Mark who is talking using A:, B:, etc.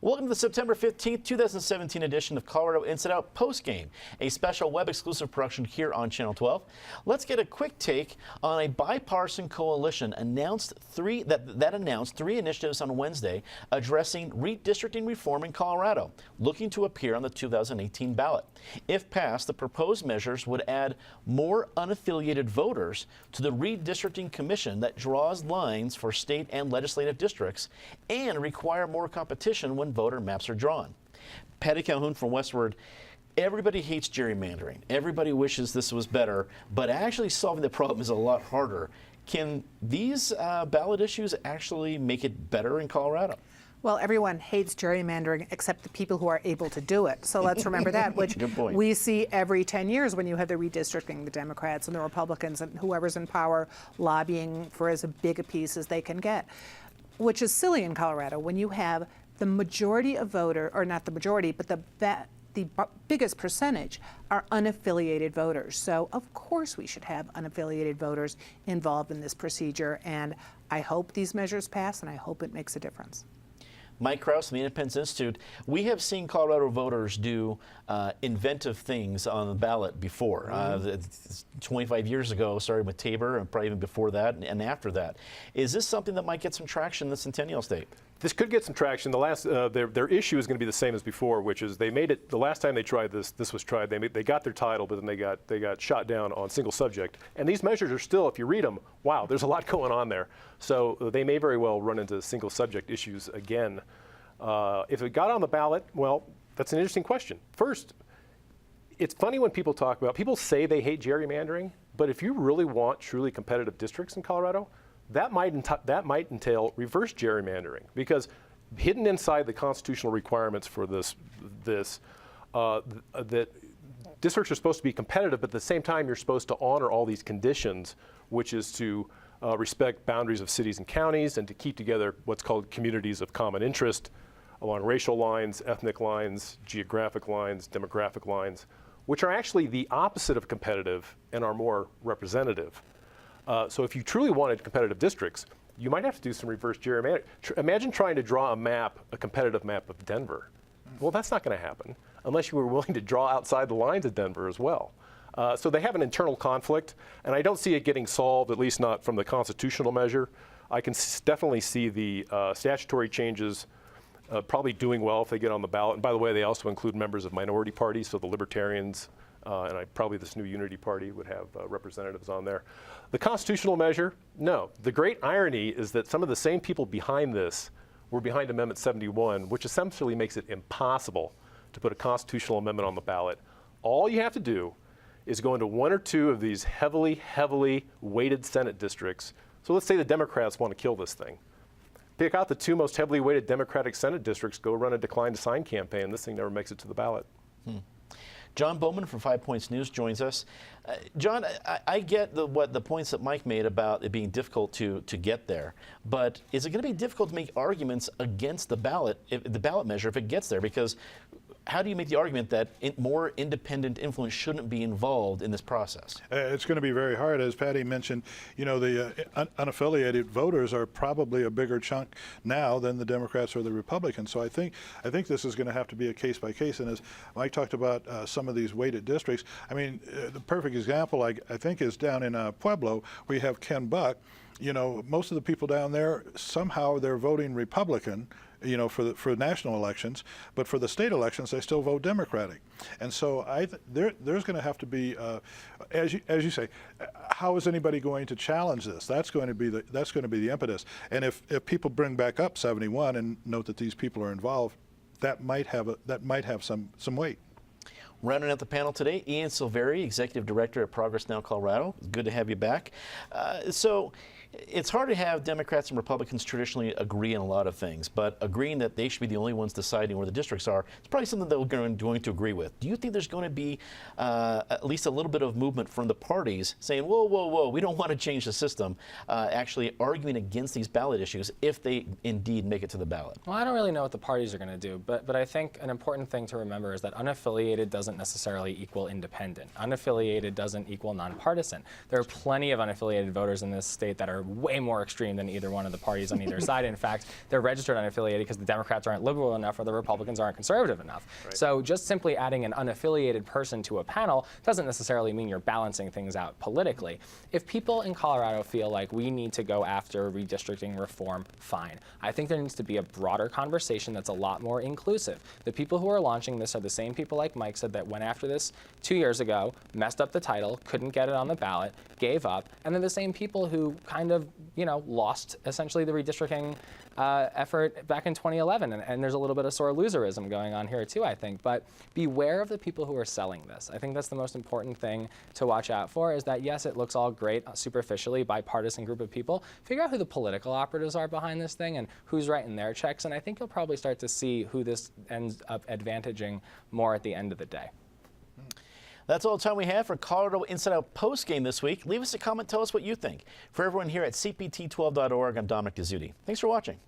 A: Welcome to the September 15th, 2017 edition of Colorado Inside Out Postgame, a special web-exclusive production here on Channel 12. Let's get a quick take on a bipartisan coalition announced announced three initiatives on Wednesday addressing redistricting reform in Colorado, looking to appear on the 2018 ballot. If passed, the proposed measures would add more unaffiliated voters to the Redistricting Commission that draws lines for state and legislative districts and require more competition when voter maps are drawn. Patty Calhoun from Westward. Everybody hates gerrymandering. Everybody wishes this was better, but actually solving the problem is a lot harder. Can these ballot issues actually make it better in Colorado?
B: Well, everyone hates gerrymandering except the people who are able to do it. So let's remember that, which we see every 10 years when you have the redistricting, the Democrats and the Republicans and whoever's in power lobbying for as big a piece as they can get, which is silly in Colorado when you have the majority of voters, or not the majority, but the biggest percentage are unaffiliated voters. So of course we should have unaffiliated voters involved in this procedure, and I hope these measures pass and I hope it makes a difference.
A: Mike Krause from the Independence Institute. We have seen Colorado voters do inventive things on the ballot before. 25 years ago, started with Tabor, and probably even before that and after that. Is this something that might get some traction in the Centennial State?
C: This could get some traction. The last, their issue is going to be the same as before, which is they made it. The last time they tried this was tried. They got their title, but then they got shot down on single subject. And these measures are still, if you read them, wow, there's a lot going on there. So they may very well run into single subject issues again. If it got on the ballot, well, that's an interesting question. First, it's funny when people say they hate gerrymandering, but if you really want truly competitive districts in Colorado, that might entail reverse gerrymandering, because hidden inside the constitutional requirements for that districts are supposed to be competitive, but at the same time you're supposed to honor all these conditions, which is to respect boundaries of cities and counties and to keep together what's called communities of common interest along racial lines, ethnic lines, geographic lines, demographic lines, which are actually the opposite of competitive and are more representative. So if you truly wanted competitive districts, you might have to do some reverse gerrymandering. Imagine trying to draw a competitive map of Denver. Well, that's not going to happen unless you were willing to draw outside the lines of Denver as well. So they have an internal conflict, and I don't see it getting solved, at least not from the constitutional measure. I can definitely see the statutory changes probably doing well if they get on the ballot. And by the way, they also include members of minority parties, so the Libertarians and probably this new Unity Party would have representatives on there. The constitutional measure, no. The great irony is that some of the same people behind this were behind Amendment 71, which essentially makes it impossible to put a constitutional amendment on the ballot. All you have to do is go into one or two of these heavily weighted Senate districts. So let's say the Democrats want to kill this thing. Pick out the two most heavily weighted Democratic Senate districts, go run a decline to sign campaign. This thing never makes it to the ballot.
A: John Bowman from 5 Points News joins us. John, I get the points that Mike made about it being difficult to get there, but is it going to be difficult to make arguments against the ballot measure if it gets there? Because how do you make the argument that more independent influence shouldn't be involved in this process?
D: It's going to be very hard. As Patty mentioned, you know, the unaffiliated voters are probably a bigger chunk now than the Democrats or the Republicans. So I think this is going to have to be a case by case. And as Mike talked about some of these weighted districts, I mean, the perfect example I think is down in Pueblo. We have Ken Buck. You know, most of the people down there, somehow they're voting Republican, you know, for national elections, but for the state elections, they still vote Democratic. And so there's going to have to be, as you say, how is anybody going to challenge this? That's going to be the impetus. And if people bring back up 71 and note that these people are involved, that might have some weight.
A: Rounding out the panel today, Ian Silveri, Executive Director at Progress Now Colorado. Good to have you back. So it's hard to have Democrats and Republicans traditionally agree on a lot of things, but agreeing that they should be the only ones deciding where the districts are, it's probably something that we're going to agree with. Do you think there's going to be at least a little bit of movement from the parties saying, whoa, we don't want to change the system, actually arguing against these ballot issues if they indeed make it to the ballot?
E: Well, I don't really know what the parties are going to do, but I think an important thing to remember is that unaffiliated doesn't necessarily equal independent. Unaffiliated doesn't equal nonpartisan. There are plenty of unaffiliated voters in this state that are way more extreme than either one of the parties on either side. In fact, they're registered unaffiliated because the Democrats aren't liberal enough or the Republicans aren't conservative enough. Right. So just simply adding an unaffiliated person to a panel doesn't necessarily mean you're balancing things out politically. If people in Colorado feel like we need to go after redistricting reform, fine. I think there needs to be a broader conversation that's a lot more inclusive. The people who are launching this are the same people, like Mike said, that went after this 2 years ago, messed up the title, couldn't get it on the ballot, gave up, and they're the same people who kind of, lost essentially the redistricting effort back in 2011, and there's a little bit of sore loserism going on here too, I think. But beware of the people who are selling this. I think that's the most important thing to watch out for, is that yes, it looks all great superficially, bipartisan group of people. Figure out who the political operatives are behind this thing and who's writing their checks, and I think you'll probably start to see who this ends up advantaging more at the end of the day.
A: That's all the time we have for Colorado Inside Out postgame this week. Leave us a comment, tell us what you think. For everyone here at CPT12.org, I'm Dominic Dezzutti. Thanks for watching.